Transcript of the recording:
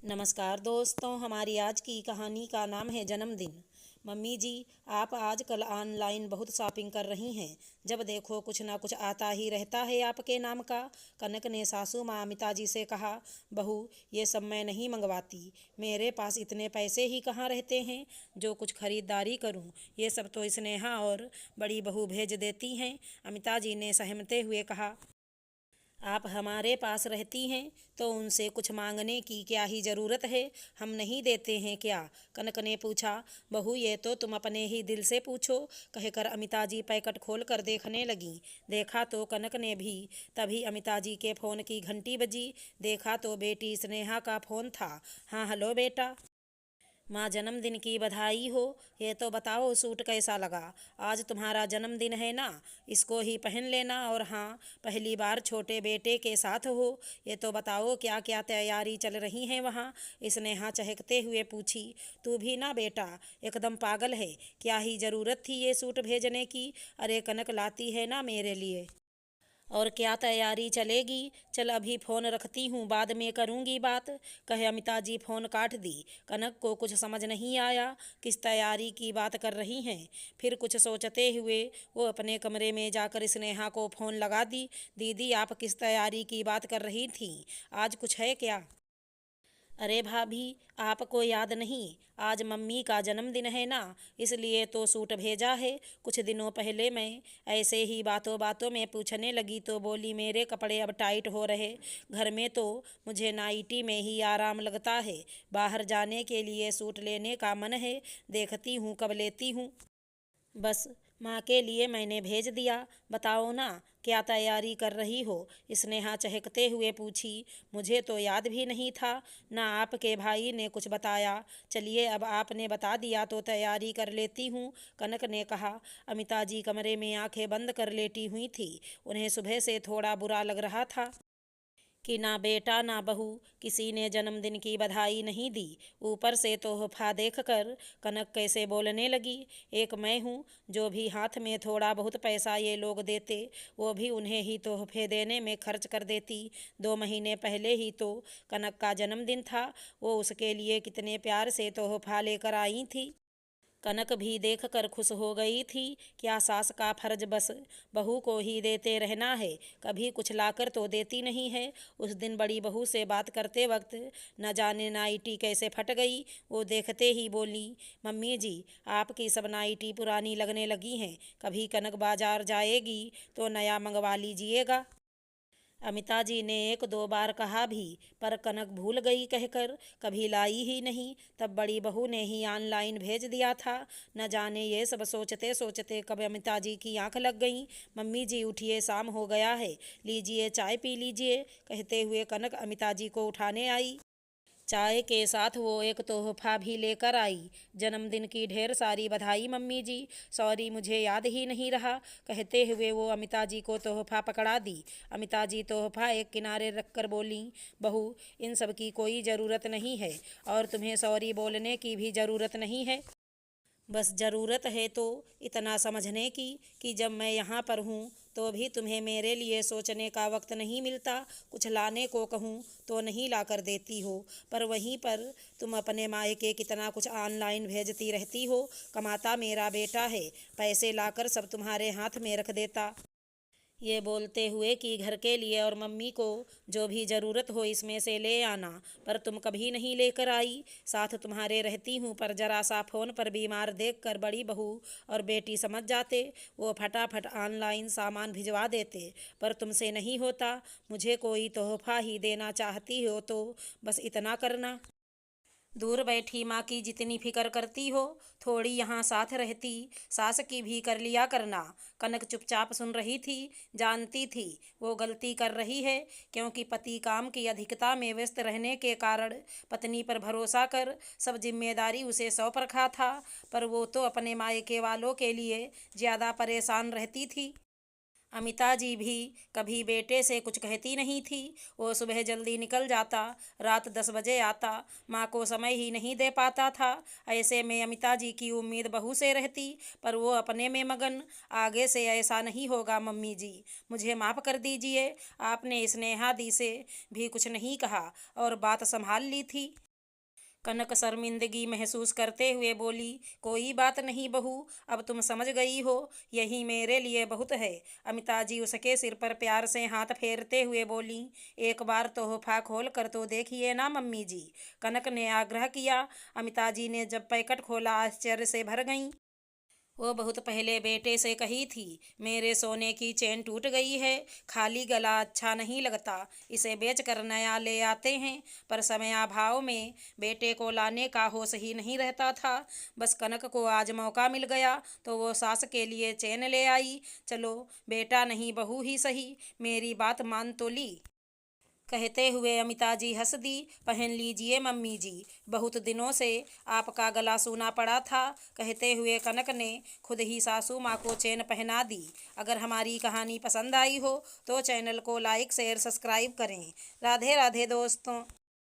नमस्कार दोस्तों, हमारी आज की कहानी का नाम है जन्मदिन। मम्मी जी, आप आजकल ऑनलाइन बहुत शॉपिंग कर रही हैं। जब देखो कुछ ना कुछ आता ही रहता है आपके नाम का। कनक ने सासू माँ अमिता जी से कहा, बहू ये सब मैं नहीं मंगवाती। मेरे पास इतने पैसे ही कहाँ रहते हैं जो कुछ खरीदारी करूं। ये सब तो स्नेहा और बड़ी बहू भेज देती हैं। अमिता जी ने सहमते हुए कहा, आप हमारे पास रहती हैं तो उनसे कुछ मांगने की क्या ही ज़रूरत है। हम नहीं देते हैं क्या? कनक ने पूछा। बहू ये तो तुम अपने ही दिल से पूछो, कहकर अमिता जी पैकेट खोल कर देखने लगी। देखा तो कनक ने भी। तभी अमिता जी के फ़ोन की घंटी बजी। देखा तो बेटी स्नेहा का फ़ोन था। हाँ हेलो बेटा। माँ जन्मदिन की बधाई हो। ये तो बताओ सूट कैसा लगा? आज तुम्हारा जन्मदिन है ना, इसको ही पहन लेना। और हाँ, पहली बार छोटे बेटे के साथ हो। ये तो बताओ क्या क्या तैयारी चल रही है वहाँ? स्नेहा चहकते हुए पूछी। तू भी ना बेटा, एकदम पागल है। क्या ही ज़रूरत थी ये सूट भेजने की? अरे कनक लाती है ना मेरे लिए। और क्या तैयारी चलेगी? चल अभी फ़ोन रखती हूँ, बाद में करूँगी बात, कहे अमिता जी फ़ोन काट दी। कनक को कुछ समझ नहीं आया किस तैयारी की बात कर रही हैं। फिर कुछ सोचते हुए वो अपने कमरे में जाकर स्नेहा को फ़ोन लगा दी। दीदी आप किस तैयारी की बात कर रही थी? आज कुछ है क्या? अरे भाभी, आपको याद नहीं, आज मम्मी का जन्मदिन है ना, इसलिए तो सूट भेजा है। कुछ दिनों पहले मैं ऐसे ही बातों बातों में पूछने लगी तो बोली मेरे कपड़े अब टाइट हो रहे। घर में तो मुझे नाइटी में ही आराम लगता है। बाहर जाने के लिए सूट लेने का मन है, देखती हूँ कब लेती हूँ। बस माँ के लिए मैंने भेज दिया। बताओ ना क्या तैयारी कर रही हो? स्नेहा चहकते हुए पूछी। मुझे तो याद भी नहीं था, ना आपके भाई ने कुछ बताया। चलिए अब आपने बता दिया तो तैयारी कर लेती हूँ, कनक ने कहा। अमिता जी कमरे में आंखें बंद कर लेटी हुई थी। उन्हें सुबह से थोड़ा बुरा लग रहा था कि ना बेटा ना बहू किसी ने जन्मदिन की बधाई नहीं दी। ऊपर से तोहफा देखकर कनक कैसे बोलने लगी। एक मैं हूँ जो भी हाथ में थोड़ा बहुत पैसा ये लोग देते, वो भी उन्हें ही तोहफे देने में खर्च कर देती। 2 महीने पहले ही तो कनक का जन्मदिन था। वो उसके लिए कितने प्यार से तोहफा लेकर आई थी। कनक भी देखकर खुश हो गई थी। क्या सास का फर्ज बस बहू को ही देते रहना है, कभी कुछ लाकर तो देती नहीं है। उस दिन बड़ी बहू से बात करते वक्त न जाने नाइटी कैसे फट गई। वो देखते ही बोली, मम्मी जी आपकी सब नाइटी पुरानी लगने लगी हैं, कभी कनक बाजार जाएगी तो नया मंगवा लीजिएगा। अमिता जी ने 1-2 बार कहा भी, पर कनक भूल गई कहकर कभी लाई ही नहीं। तब बड़ी बहू ने ही ऑनलाइन भेज दिया था। न जाने ये सब सोचते सोचते कब अमिता जी की आंख लग गई। मम्मी जी उठिए, शाम हो गया है, लीजिए चाय पी लीजिए, कहते हुए कनक अमिता जी को उठाने आई। चाय के साथ वो एक तोहफा भी लेकर आई। जन्मदिन की ढेर सारी बधाई मम्मी जी, सॉरी मुझे याद ही नहीं रहा, कहते हुए वो अमिता जी को तोहफा पकड़ा दी। अमिता जी तोहफा एक किनारे रखकर बोली, बहू इन सब की कोई ज़रूरत नहीं है और तुम्हें सॉरी बोलने की भी ज़रूरत नहीं है। बस ज़रूरत है तो इतना समझने की कि जब मैं यहाँ पर हूँ तो भी तुम्हें मेरे लिए सोचने का वक्त नहीं मिलता। कुछ लाने को कहूँ तो नहीं ला कर देती हो, पर वहीं पर तुम अपने मायके कितना कुछ ऑनलाइन भेजती रहती हो। कमाता मेरा बेटा है, पैसे लाकर सब तुम्हारे हाथ में रख देता। ये बोलते हुए कि घर के लिए और मम्मी को जो भी ज़रूरत हो इसमें से ले आना, पर तुम कभी नहीं लेकर आई। साथ तुम्हारे रहती हूँ पर जरा सा फ़ोन पर बीमार देखकर बड़ी बहू और बेटी समझ जाते, वो फटाफट ऑनलाइन सामान भिजवा देते। पर तुमसे नहीं होता। मुझे कोई तोहफा ही देना चाहती हो तो बस इतना करना। दूर बैठी माँ की जितनी फिक्र करती हो, थोड़ी यहाँ साथ रहती सास की भी कर लिया करना। कनक चुपचाप सुन रही थी। जानती थी वो गलती कर रही है, क्योंकि पति काम की अधिकता में व्यस्त रहने के कारण पत्नी पर भरोसा कर सब जिम्मेदारी उसे सौंप रखा था। पर वो तो अपने मायके वालों के लिए ज़्यादा परेशान रहती थी। अमिता जी भी कभी बेटे से कुछ कहती नहीं थी। वो सुबह जल्दी निकल जाता, रात 10 बजे आता, माँ को समय ही नहीं दे पाता था। ऐसे में अमिता जी की उम्मीद बहू से रहती, पर वो अपने में मगन। आगे से ऐसा नहीं होगा मम्मी जी, मुझे माफ़ कर दीजिए। आपने स्नेहा दी से भी कुछ नहीं कहा और बात संभाल ली थी। कनक शर्मिंदगी महसूस करते हुए बोली, कोई बात नहीं बहू, अब तुम समझ गई हो, यही मेरे लिए बहुत है। अमिता जी उसके सिर पर प्यार से हाथ फेरते हुए बोली, एक बार तोहफा खोल कर तो देखिए ना मम्मी जी। कनक ने आग्रह किया। अमिता जी ने जब पैकेट खोला आश्चर्य से भर गईं। वो बहुत पहले बेटे से कही थी, मेरे सोने की चेन टूट गई है, खाली गला अच्छा नहीं लगता, इसे बेच कर नया ले आते हैं। पर समयाभाव में बेटे को लाने का होश ही नहीं रहता था। बस कनक को आज मौका मिल गया तो वो सास के लिए चेन ले आई। चलो बेटा नहीं बहू ही सही, मेरी बात मान तो ली। कहते हुए अमिता जी हंस दी। पहन लीजिए मम्मी जी, बहुत दिनों से आपका गला सूना पड़ा था। कहते हुए कनक ने खुद ही सासू माँ को चेन पहना दी। अगर हमारी कहानी पसंद आई हो तो चैनल को लाइक शेयर सब्सक्राइब करें। राधे राधे दोस्तों।